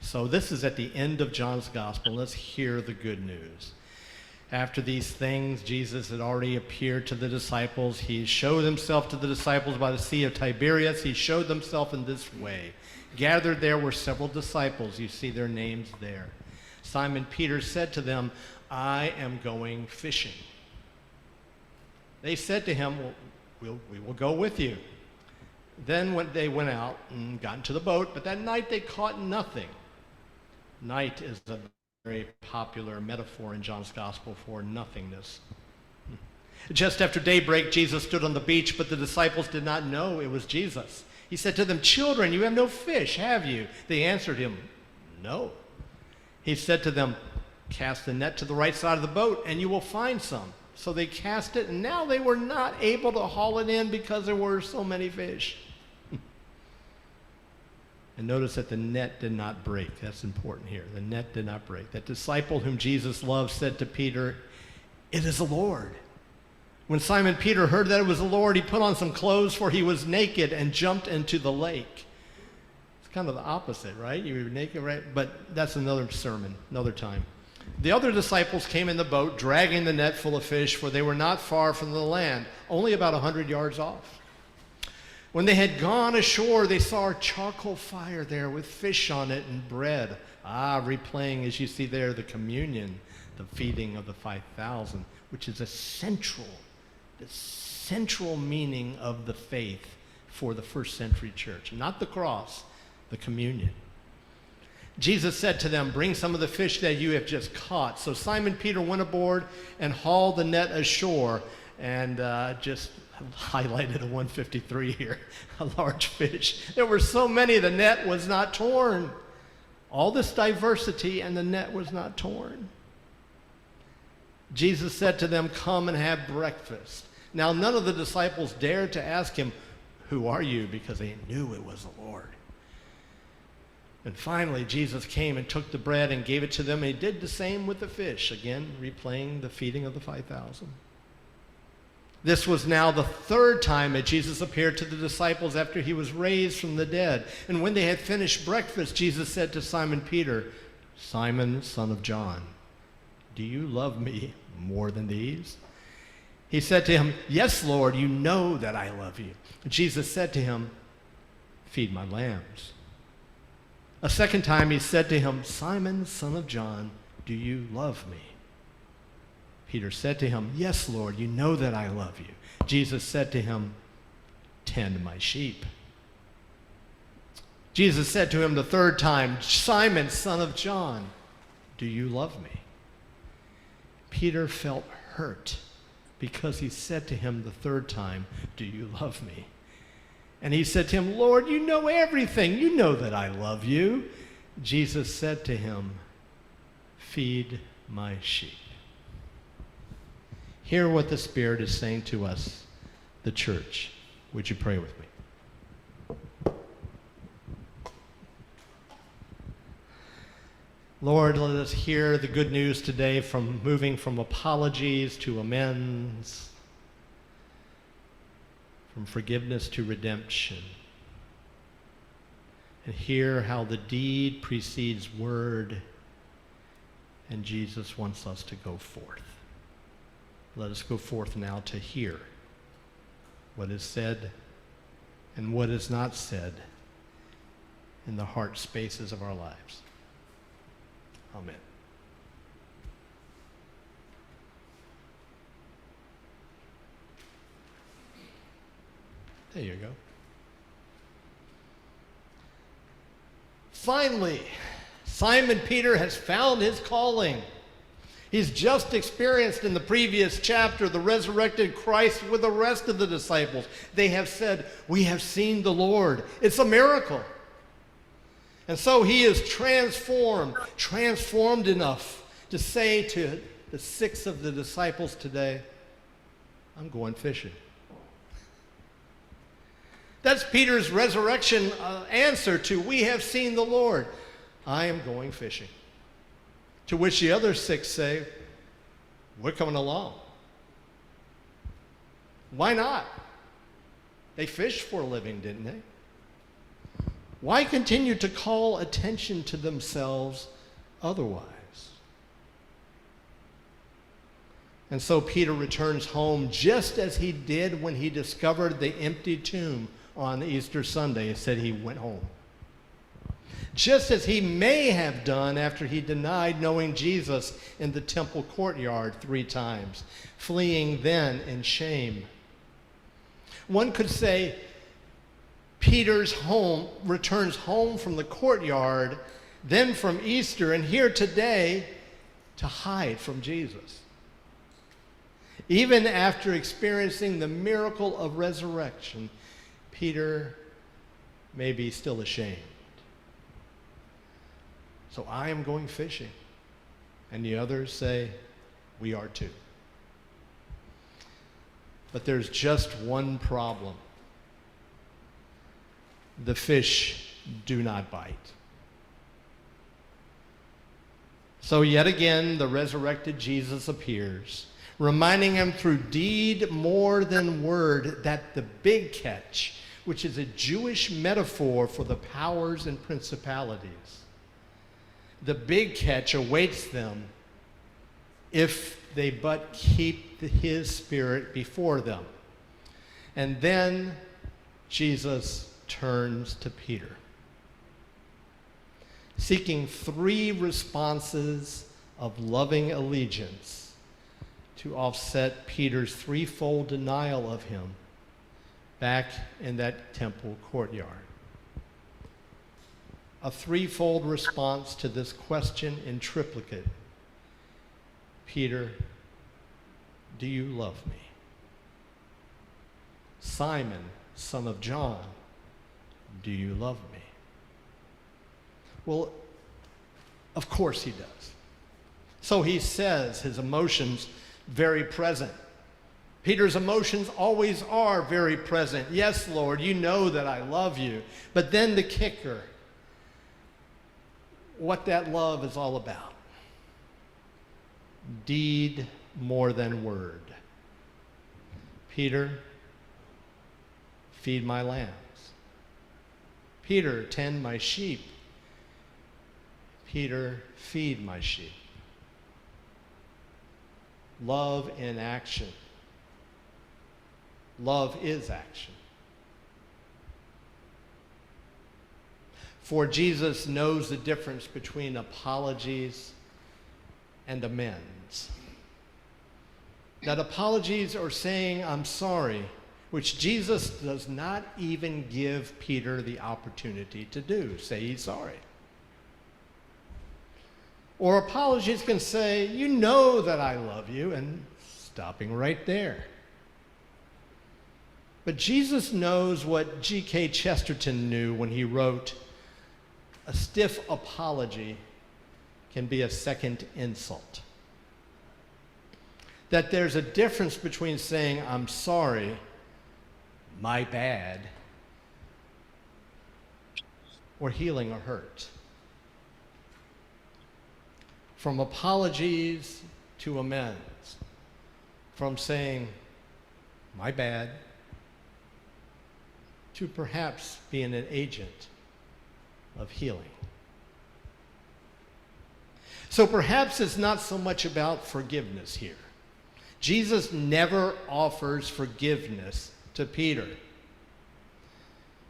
So this is at the end of John's gospel. Let's hear the good news. After these things, Jesus had already appeared to the disciples. He showed himself to the disciples by the Sea of Tiberias. He showed himself in this way. Gathered there were several disciples. You see their names there. Simon Peter said to them, I am going fishing. They said to him, well, we will go with you. Then when they went out and got into the boat, but that night they caught nothing. Night is a very popular metaphor in John's gospel for nothingness. Just after daybreak, Jesus stood on the beach, but the disciples did not know it was Jesus. He said to them, children, you have no fish, have you? They answered him, no. He said to them, cast the net to the right side of the boat, and you will find some. So they cast it, and now they were not able to haul it in because there were so many fish. And notice that the net did not break. That's important here. The net did not break. That disciple whom Jesus loved said to Peter, it is the Lord. When Simon Peter heard that it was the Lord, he put on some clothes, for he was naked, and jumped into the lake. It's kind of the opposite, right? You were naked, right? But that's another sermon, another time. The other disciples came in the boat, dragging the net full of fish, for they were not far from the land, only about 100 yards off. When they had gone ashore, they saw a charcoal fire there with fish on it and bread. Replaying, as you see there, the communion, the feeding of the 5,000, which is the central meaning of the faith for the first century church. Not the cross, the communion. Jesus said to them, bring some of the fish that you have just caught. So Simon Peter went aboard and hauled the net ashore, and just highlighted a 153 here, a large fish. There were so many, the net was not torn. All this diversity, and the net was not torn. Jesus said to them, come and have breakfast. Now none of the disciples dared to ask him, who are you? Because they knew it was the Lord. And finally, Jesus came and took the bread and gave it to them. And he did the same with the fish, again, replaying the feeding of the 5,000. This was now the third time that Jesus appeared to the disciples after he was raised from the dead. And when they had finished breakfast, Jesus said to Simon Peter, Simon, son of John, do you love me more than these? He said to him, yes, Lord, you know that I love you. Jesus said to him, feed my lambs. A second time he said to him, Simon, son of John, do you love me? Peter said to him, yes, Lord, you know that I love you. Jesus said to him, tend my sheep. Jesus said to him the third time, Simon, son of John, do you love me? Peter felt hurt because he said to him the third time, do you love me? And he said to him, Lord, you know everything. You know that I love you. Jesus said to him, feed my sheep. Hear what the Spirit is saying to us, the church. Would you pray with me? Lord, let us hear the good news today, from moving from apologies to amends, from forgiveness to redemption, and hear how the deed precedes word, and Jesus wants us to go forth. Let us go forth now to hear what is said and what is not said in the heart spaces of our lives. Amen. There you go. Finally, Simon Peter has found his calling. He's just experienced in the previous chapter the resurrected Christ with the rest of the disciples. They have said, we have seen the Lord. It's a miracle. And so he is transformed enough to say to the 6 of the disciples today, I'm going fishing. That's Peter's resurrection answer to, we have seen the Lord. I am going fishing. To which the other 6 say, we're coming along. Why not? They fished for a living, didn't they? Why continue to call attention to themselves otherwise? And so Peter returns home just as he did when he discovered the empty tomb on Easter Sunday. It said he went home. Just as he may have done after he denied knowing Jesus in the temple courtyard 3 times, fleeing then in shame. One could say Peter's returns home from the courtyard, then from Easter, and here today to hide from Jesus. Even after experiencing the miracle of resurrection, Peter may be still ashamed. So I am going fishing. And the others say, we are too. But there's just one problem. The fish do not bite. So yet again, the resurrected Jesus appears, reminding him through deed more than word that the big catch, which is a Jewish metaphor for the powers and principalities, the big catch awaits them if they but keep his spirit before them. And then Jesus turns to Peter, seeking 3 responses of loving allegiance to offset Peter's 3-fold denial of him back in that temple courtyard. A 3-fold response to this question in triplicate. Peter, do you love me? Simon, son of John, do you love me? Well, of course he does. So he says, his emotions very present. Peter's emotions always are very present. Yes, Lord, you know that I love you. But then the kicker, what that love is all about. Deed more than word. Peter, feed my lambs. Peter, tend my sheep. Peter, feed my sheep. Love in action. Love is action. For Jesus knows the difference between apologies and amends. That apologies are saying, I'm sorry, which Jesus does not even give Peter the opportunity to do. Say he's sorry. Or apologies can say, you know that I love you, and stopping right there. But Jesus knows what G.K. Chesterton knew when he wrote, a stiff apology can be a second insult. That there's a difference between saying, I'm sorry, my bad, or healing a hurt. From apologies to amends. From saying, my bad, to perhaps being an agent of healing. So perhaps it's not so much about forgiveness here. Jesus never offers forgiveness to Peter.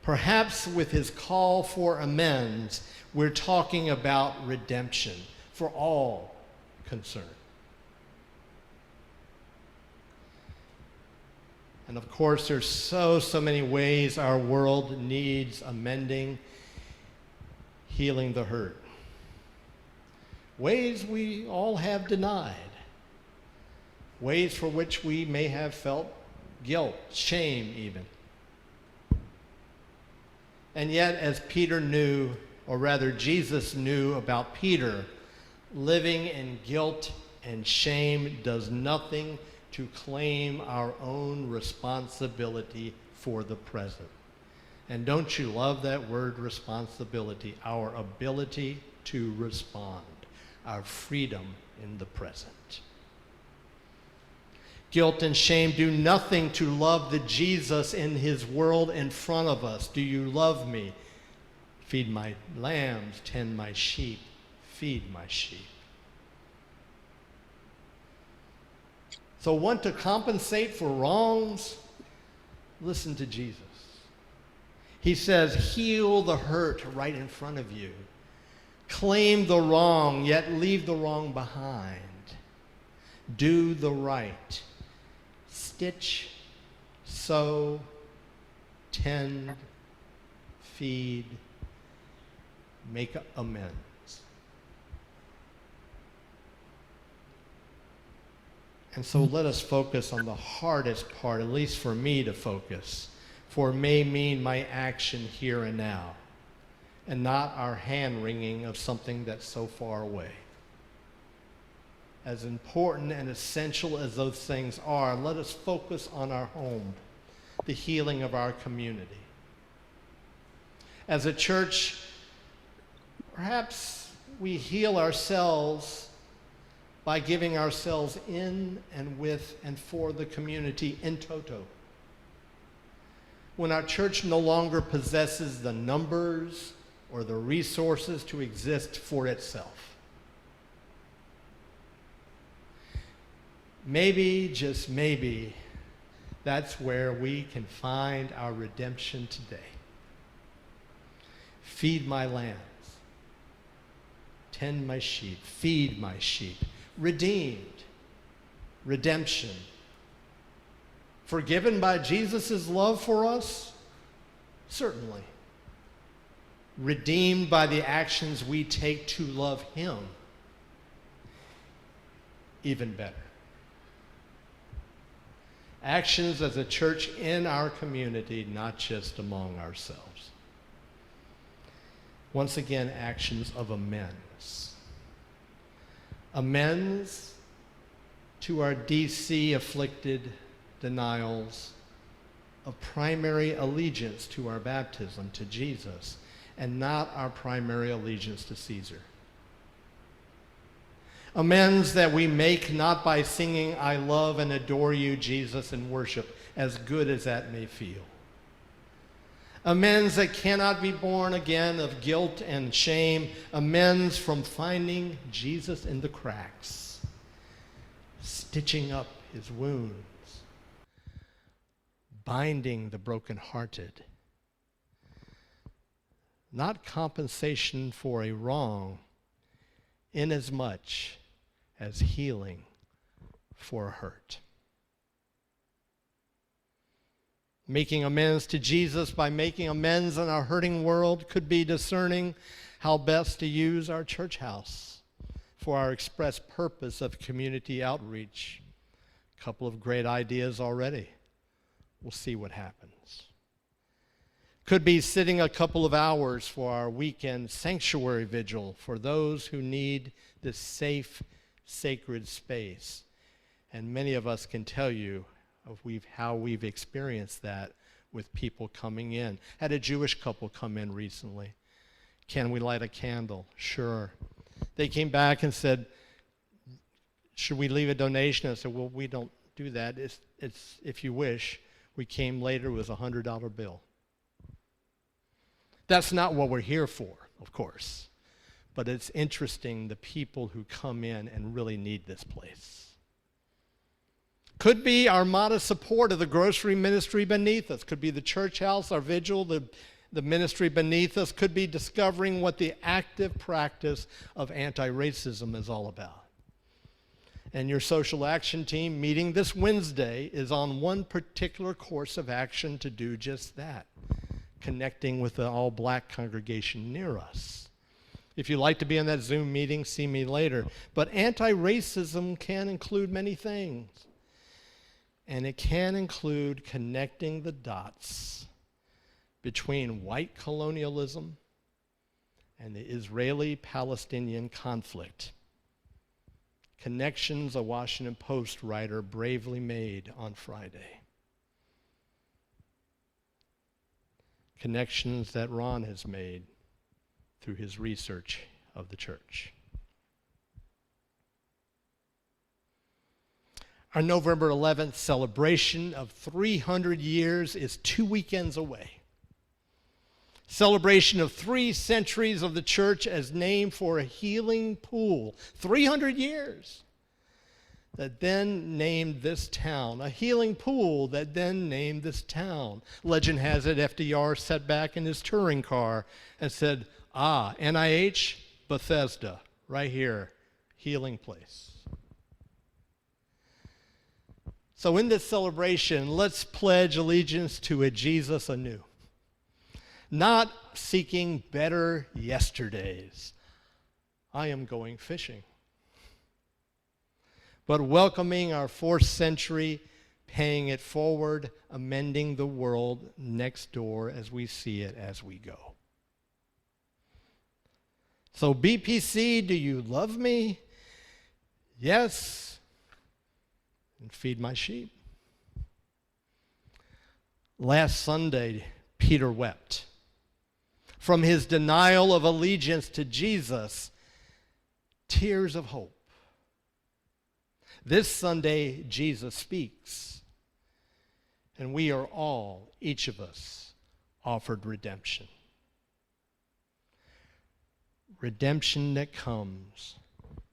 Perhaps with his call for amends, we're talking about redemption for all concerned. And of course, there's so many ways our world needs amending, healing the hurt. Ways we all have denied. Ways for which we may have felt guilt, shame even. And yet, as Peter knew, or rather Jesus knew about Peter, living in guilt and shame does nothing to claim our own responsibility for the present. And don't you love that word responsibility? Our ability to respond, our freedom in the present. Guilt and shame do nothing to love the Jesus in his world in front of us. Do you love me? Feed my lambs, tend my sheep, feed my sheep. So want to compensate for wrongs? Listen to Jesus. He says, heal the hurt right in front of you. Claim the wrong, yet leave the wrong behind. Do the right. Stitch, sew, tend, feed, make amends. And so let us focus on the hardest part, at least for me to focus, for it may mean my action here and now, and not our hand-wringing of something that's so far away. As important and essential as those things are, let us focus on our home, the healing of our community. As a church, perhaps we heal ourselves by giving ourselves in and with and for the community in toto. When our church no longer possesses the numbers or the resources to exist for itself. Maybe, just maybe, that's where we can find our redemption today. Feed my lambs, tend my sheep, feed my sheep. Redeemed, redemption. Forgiven by Jesus' love for us? Certainly. Redeemed by the actions we take to love him? Even better. Actions as a church in our community, not just among ourselves. Once again, actions of amends. Amends to our DC afflicted denials of primary allegiance to our baptism, to Jesus, and not our primary allegiance to Caesar. Amends that we make not by singing, I love and adore you, Jesus, in worship, as good as that may feel. Amends that cannot be born again of guilt and shame. Amends from finding Jesus in the cracks, stitching up his wounds, binding the brokenhearted. Not compensation for a wrong, inasmuch as healing for a hurt. Making amends to Jesus by making amends in our hurting world could be discerning how best to use our church house for our express purpose of community outreach. A couple of great ideas already. We'll see what happens. Could be sitting a couple of hours for our weekend sanctuary vigil for those who need this safe, sacred space. And many of us can tell you of how we've experienced that with people coming in. Had a Jewish couple come in recently. Can we light a candle? Sure. They came back and said, should we leave a donation? I said, well, we don't do that. It's if you wish. We came later, it was a $100 bill. That's not what we're here for, of course. But it's interesting, the people who come in and really need this place. Could be our modest support of the grocery ministry beneath us. Could be the church house, our vigil, the ministry beneath us. Could be discovering what the active practice of anti-racism is all about. And your social action team meeting this Wednesday is on one particular course of action to do just that, connecting with the all-black congregation near us. If you'd like to be in that Zoom meeting, see me later. But anti-racism can include many things. And it can include connecting the dots between white colonialism and the Israeli-Palestinian conflict. Connections a Washington Post writer bravely made on Friday. Connections that Ron has made through his research of the church. Our November 11th celebration of 300 years is 2 weekends away. Celebration of 3 centuries of the church as named for a healing pool. 300 years that then named this town. A healing pool that then named this town. Legend has it FDR sat back in his touring car and said, NIH, Bethesda, right here, healing place. So in this celebration, let's pledge allegiance to a Jesus anew. Not seeking better yesterdays. I am going fishing. But welcoming our 4th century, paying it forward, amending the world next door as we see it as we go. So BPC, do you love me? Yes. And feed my sheep. Last Sunday, Peter wept. From his denial of allegiance to Jesus, tears of hope. This Sunday, Jesus speaks, and we are all, each of us, offered redemption. Redemption that comes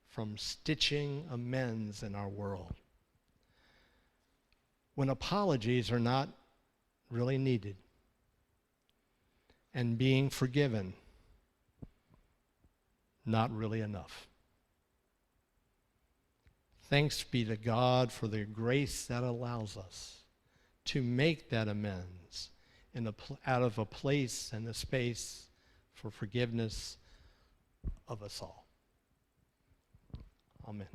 from stitching amends in our world, when apologies are not really needed, and being forgiven not really enough. Thanks be to God for the grace that allows us to make that amends out of a place and a space for forgiveness of us all. Amen.